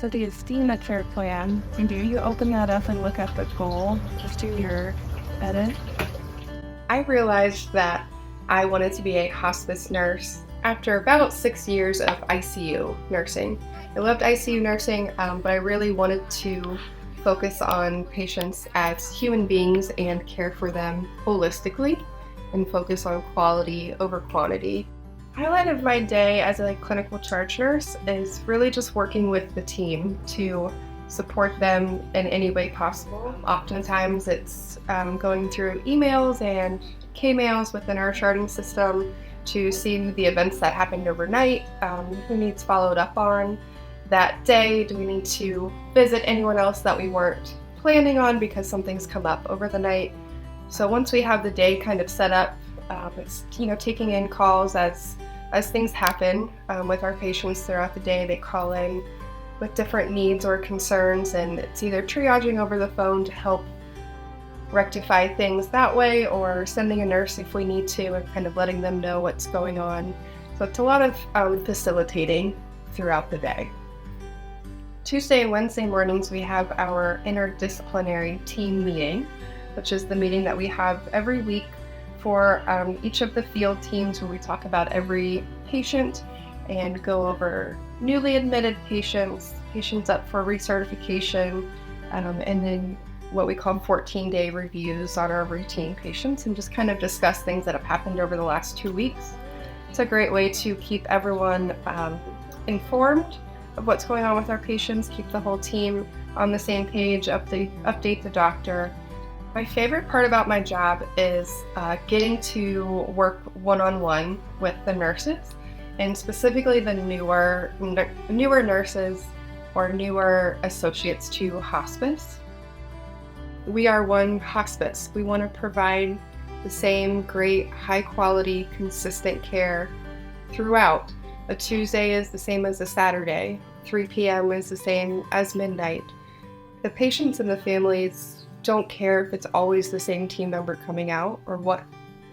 So the Estima care plan, do you open that up and look at the goal? Just do your edit. I realized that I wanted to be a hospice nurse after about 6 years of ICU nursing. I loved ICU nursing, but I really wanted to focus on patients as human beings and care for them holistically and focus on quality over quantity. Highlight of my day as a clinical charge nurse is really just working with the team to support them in any way possible. Oftentimes it's going through emails and K-mails within our charting system to see the events that happened overnight, who needs followed up on that day. Do we need to visit anyone else that we weren't planning on because something's come up over the night? So once we have the day kind of set up, it's taking in calls as things happen with our patients throughout the day. They call in with different needs or concerns, and it's either triaging over the phone to help rectify things that way, or sending a nurse if we need to and kind of letting them know what's going on. So it's a lot of facilitating throughout the day. Tuesday and Wednesday mornings we have our interdisciplinary team meeting, which is the meeting that we have every week for each of the field teams, where we talk about every patient and go over newly admitted patients, patients up for recertification, and then what we call 14-day reviews on our routine patients, and just kind of discuss things that have happened over the last 2 weeks. It's a great way to keep everyone informed of what's going on with our patients, keep the whole team on the same page, update the doctor. My favorite part about my job is getting to work one-on-one with the nurses, and specifically the newer nurses or newer associates to hospice. We are one hospice. We want to provide the same great, high-quality, consistent care throughout. A Tuesday is the same as a Saturday. 3 p.m. is the same as midnight. The patients and the families don't care if it's always the same team member coming out or what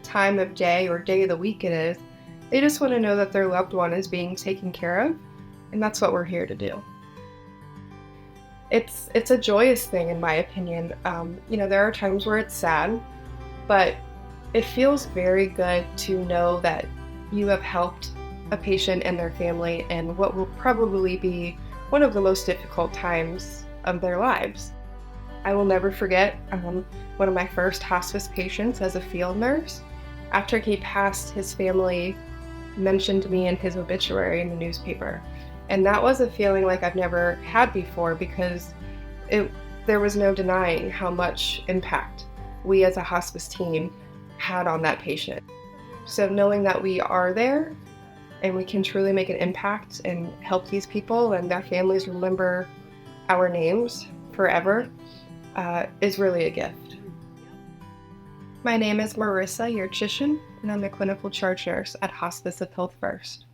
time of day or day of the week it is. They just want to know that their loved one is being taken care of, and that's what we're here to do. It's a joyous thing, in my opinion. There are times where it's sad, but it feels very good to know that you have helped a patient and their family in what will probably be one of the most difficult times of their lives. I will never forget one of my first hospice patients as a field nurse. After he passed, his family mentioned me in his obituary in the newspaper. And that was a feeling like I've never had before, because there was no denying how much impact we as a hospice team had on that patient. So knowing that we are there and we can truly make an impact and help these people and their families remember our names forever is really a gift. My name is Marisa, your Chishan, and I'm a clinical charge nurse at Hospice of Health First.